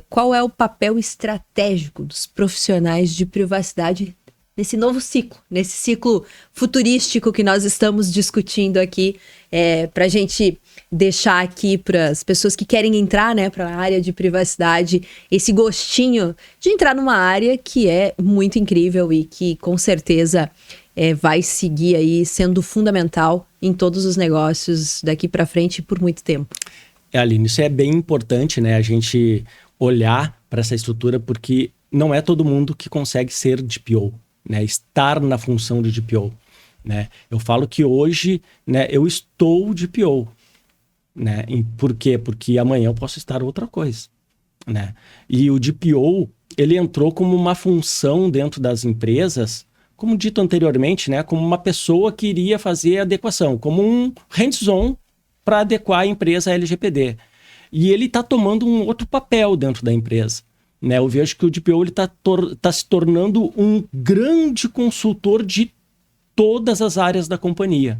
qual é o papel estratégico dos profissionais de privacidade nesse novo ciclo, nesse ciclo futurístico que nós estamos discutindo aqui, para a gente deixar aqui para as pessoas que querem entrar, né, para a área de privacidade, esse gostinho de entrar numa área que é muito incrível e que com certeza vai seguir aí sendo fundamental em todos os negócios daqui para frente por muito tempo. Aline, isso é bem importante, né? A gente olhar para essa estrutura, porque não é todo mundo que consegue ser DPO, né? Estar na função de DPO, né? Eu falo que hoje, né, eu estou DPO, né? Por quê? Porque amanhã eu posso estar outra coisa, né? E o DPO, ele entrou como uma função dentro das empresas, como dito anteriormente, né? Como uma pessoa que iria fazer adequação, como um hands-on para adequar a empresa à LGPD. E ele está tomando um outro papel dentro da empresa, né? Eu vejo que o DPO está se tornando um grande consultor de todas as áreas da companhia,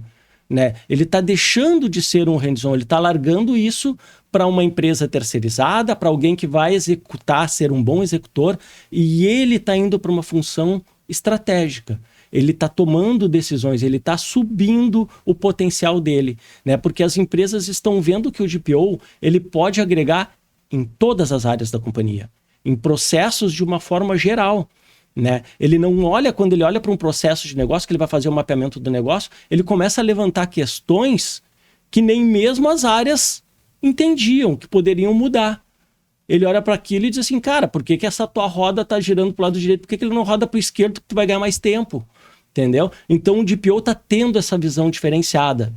né? Ele está deixando de ser um hands-on, ele está largando isso para uma empresa terceirizada, para alguém que vai executar, ser um bom executor, e ele está indo para uma função estratégica. Ele está tomando decisões, ele está subindo o potencial dele, né? Porque as empresas estão vendo que o DPO ele pode agregar em todas as áreas da companhia, em processos de uma forma geral, né? Ele não olha, quando ele olha para um processo de negócio, que ele vai fazer o mapeamento do negócio, ele começa a levantar questões que nem mesmo as áreas entendiam, que poderiam mudar. Ele olha para aquilo e diz assim, cara, por que essa tua roda está girando para o lado direito? Por que ele não roda para o esquerdo que tu vai ganhar mais tempo? Entendeu? Então o DPO está tendo essa visão diferenciada.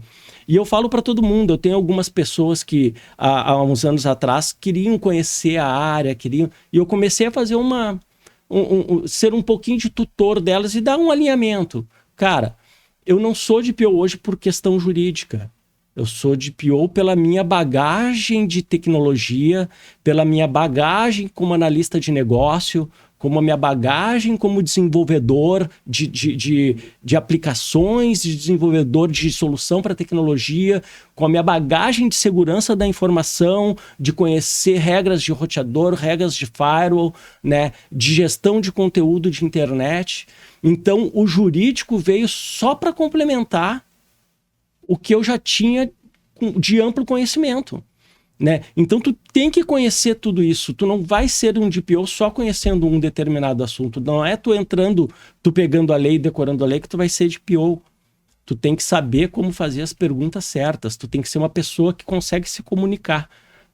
E eu falo para todo mundo, eu tenho algumas pessoas que há uns anos atrás queriam conhecer a área, e eu comecei a fazer ser um pouquinho de tutor delas e dar um alinhamento. Cara, eu não sou DPO hoje por questão jurídica. Eu sou DPO pela minha bagagem de tecnologia, pela minha bagagem como analista de negócio, como a minha bagagem como desenvolvedor de aplicações, de desenvolvedor de solução para tecnologia, com a minha bagagem de segurança da informação, de conhecer regras de roteador, regras de firewall, né, de gestão de conteúdo de internet. Então, o jurídico veio só para complementar o que eu já tinha de amplo conhecimento, né? Então tu tem que conhecer tudo isso. Tu não vai ser um DPO só conhecendo um determinado assunto. Não é tu pegando a lei e decorando a lei que tu vai ser DPO. Tu tem que saber como fazer as perguntas certas. Tu tem que ser uma pessoa que consegue se comunicar,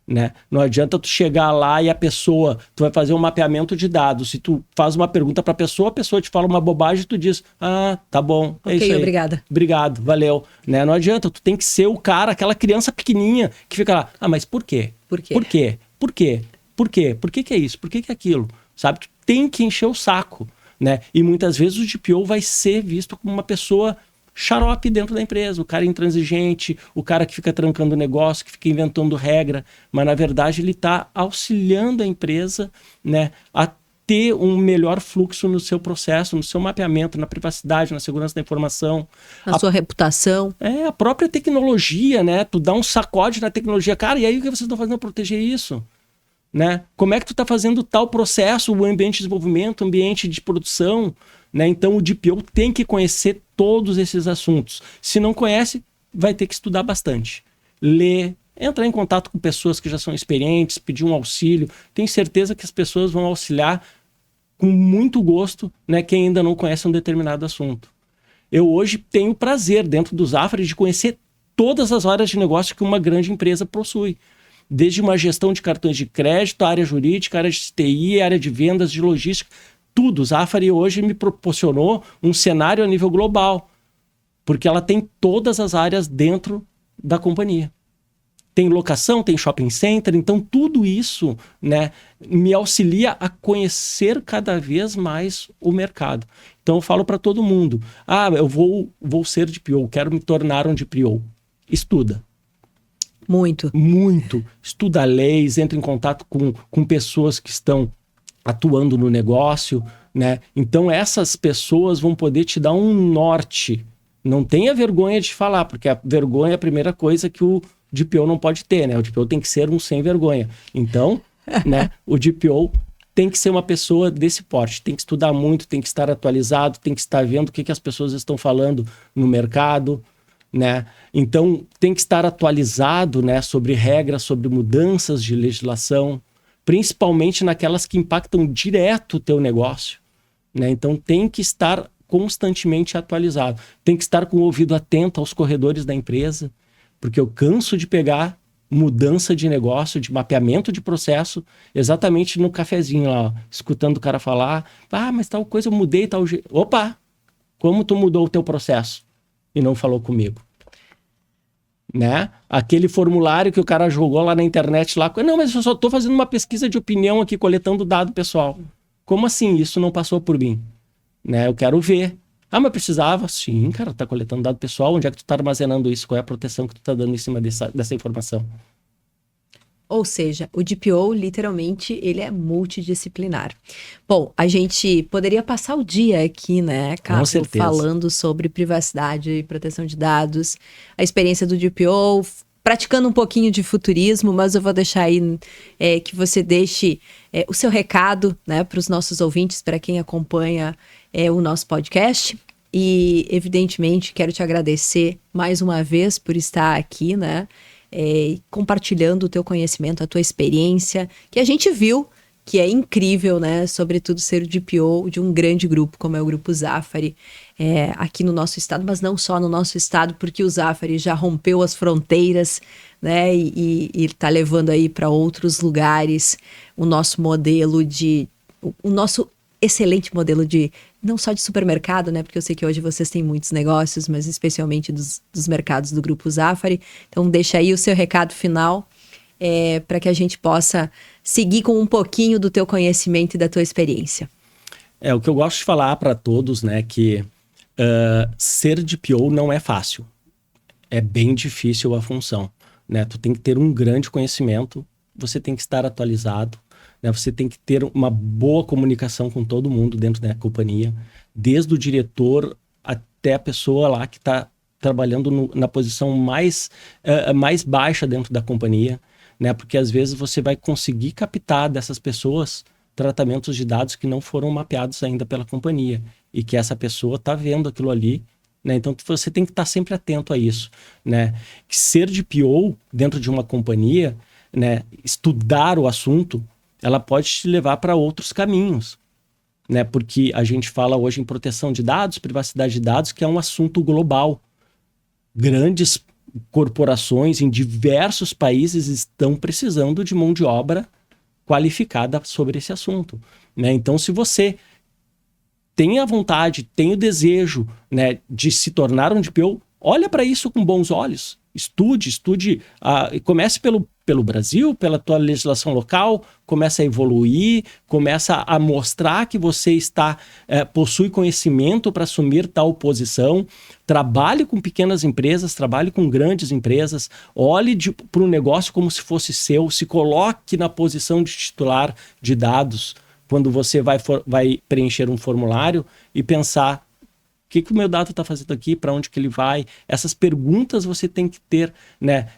né? Não adianta tu chegar lá e tu vai fazer um mapeamento de dados. Se tu faz uma pergunta para a pessoa te fala uma bobagem e tu diz, tá bom, é isso aí. Obrigada. Obrigado, valeu. Né? Não adianta, tu tem que ser o cara, aquela criança pequenininha que fica lá, mas por quê? Por quê? Por quê? Por quê? Por quê? Por que é isso? Por que é aquilo? Sabe? Tu tem que encher o saco, né? E muitas vezes o DPO vai ser visto como uma pessoa xarope dentro da empresa, o cara intransigente, o cara que fica trancando o negócio, que fica inventando regra, mas na verdade ele está auxiliando a empresa, né, a ter um melhor fluxo no seu processo, no seu mapeamento, na privacidade, na segurança da informação. Na sua reputação. A própria tecnologia, né? Tu dá um sacode na tecnologia. Cara, e aí o que vocês estão fazendo para proteger isso? Né? Como é que tu está fazendo tal processo, o ambiente de desenvolvimento, o ambiente de produção, né? Então o DPO tem que conhecer todos esses assuntos. Se não conhece, vai ter que estudar bastante. Ler, entrar em contato com pessoas que já são experientes, pedir um auxílio. Tenho certeza que as pessoas vão auxiliar com muito gosto, né, quem ainda não conhece um determinado assunto. Eu hoje tenho o prazer, dentro do Zafari, de conhecer todas as áreas de negócio que uma grande empresa possui. Desde uma gestão de cartões de crédito, área jurídica, área de TI, área de vendas, de logística, tudo. O Zafari hoje me proporcionou um cenário a nível global, porque ela tem todas as áreas dentro da companhia. Tem locação, tem shopping center, então tudo isso, né, me auxilia a conhecer cada vez mais o mercado. Então eu falo para todo mundo, eu vou ser DPO, quero me tornar um DPO. Estuda. Muito. Estuda leis, entra em contato com pessoas que estão atuando no negócio, né? Então essas pessoas vão poder te dar um norte. Não tenha vergonha de falar, porque a vergonha é a primeira coisa que o DPO não pode ter, né? O DPO tem que ser um sem vergonha. Então, né, o DPO tem que ser uma pessoa desse porte, tem que estudar muito, tem que estar atualizado, tem que estar vendo o que as pessoas estão falando no mercado, né? Então, tem que estar atualizado, né, sobre regras, sobre mudanças de legislação, principalmente naquelas que impactam direto o teu negócio, né? Então, tem que estar constantemente atualizado. Tem que estar com o ouvido atento aos corredores da empresa, porque eu canso de pegar mudança de negócio, de mapeamento de processo, exatamente no cafezinho lá, ó, escutando o cara falar, mas tal coisa eu mudei, tal jeito. Opa, como tu mudou o teu processo e não falou comigo? Né? Aquele formulário que o cara jogou lá na internet lá, não, mas eu só estou fazendo uma pesquisa de opinião aqui, coletando dado pessoal. Como assim? Isso não passou por mim? Né? Eu quero ver. Mas precisava? Sim, cara, tá coletando dado pessoal, onde é que tu tá armazenando isso? Qual é a proteção que tu tá dando em cima dessa informação? Ou seja, o DPO, literalmente, ele é multidisciplinar. Bom, a gente poderia passar o dia aqui, né, Carlos, falando sobre privacidade e proteção de dados, a experiência do DPO, praticando um pouquinho de futurismo, mas eu vou deixar aí que você deixe o seu recado, né, para os nossos ouvintes, para quem acompanha o nosso podcast. E, evidentemente, quero te agradecer mais uma vez por estar aqui, né, compartilhando o teu conhecimento, a tua experiência, que a gente viu que é incrível, né? Sobretudo ser o DPO de um grande grupo, como é o Grupo Zafari, aqui no nosso estado, mas não só no nosso estado, porque o Zafari já rompeu as fronteiras, né? E está levando aí para outros lugares o nosso modelo o nosso excelente modelo não só de supermercado, né? Porque eu sei que hoje vocês têm muitos negócios, mas especialmente dos mercados do Grupo Zafari. Então, deixa aí o seu recado final para que a gente possa seguir com um pouquinho do teu conhecimento e da tua experiência. O que eu gosto de falar para todos, né? Que ser DPO não é fácil. É bem difícil a função, né? Tu tem que ter um grande conhecimento, você tem que estar atualizado, né? Você tem que ter uma boa comunicação com todo mundo dentro da companhia, desde o diretor até a pessoa lá que está trabalhando na posição mais baixa dentro da companhia, né? Porque às vezes você vai conseguir captar dessas pessoas tratamentos de dados que não foram mapeados ainda pela companhia e que essa pessoa está vendo aquilo ali, né? Então você tem que estar sempre atento a isso, né? Que ser DPO dentro de uma companhia, né? Estudar o assunto, ela pode te levar para outros caminhos, né? Porque a gente fala hoje em proteção de dados, privacidade de dados, que é um assunto global. Grandes corporações em diversos países estão precisando de mão de obra qualificada sobre esse assunto, né? Então, se você tem a vontade, tem o desejo, né, de se tornar um DPO, olha para isso com bons olhos. Estude, comece pelo Brasil, pela tua legislação local, começa a evoluir, começa a mostrar que você possui conhecimento para assumir tal posição, trabalhe com pequenas empresas, trabalhe com grandes empresas, olhe para o negócio como se fosse seu, se coloque na posição de titular de dados quando você vai preencher um formulário e pensar: o que o meu dado está fazendo aqui? Para onde que ele vai? Essas perguntas você tem que ter, né,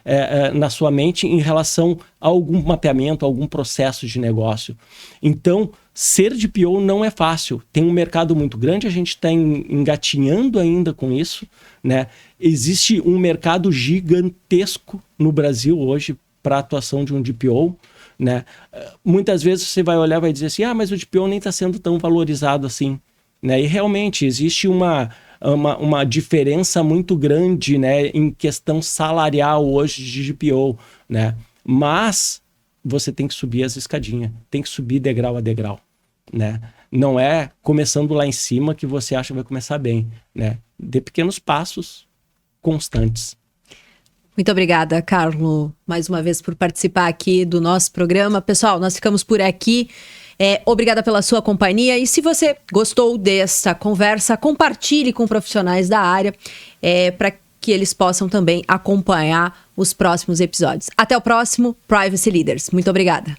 na sua mente em relação a algum mapeamento, a algum processo de negócio. Então, ser DPO não é fácil. Tem um mercado muito grande, a gente está engatinhando ainda com isso, né? Existe um mercado gigantesco no Brasil hoje para a atuação de um DPO, né? Muitas vezes você vai olhar e vai dizer assim: mas o DPO nem está sendo tão valorizado assim. Né? E realmente existe uma diferença muito grande, né, em questão salarial hoje de DPO, né? Mas você tem que subir as escadinhas, tem que subir degrau a degrau, né? Não é começando lá em cima que você acha que vai começar bem, né? Dê pequenos passos constantes. Muito obrigada, Carlos, mais uma vez por participar aqui do nosso programa. Pessoal, nós ficamos por aqui. Obrigada pela sua companhia. E se você gostou dessa conversa, compartilhe com profissionais da área para que eles possam também acompanhar os próximos episódios. Até o próximo Privacy Leaders. Muito obrigada.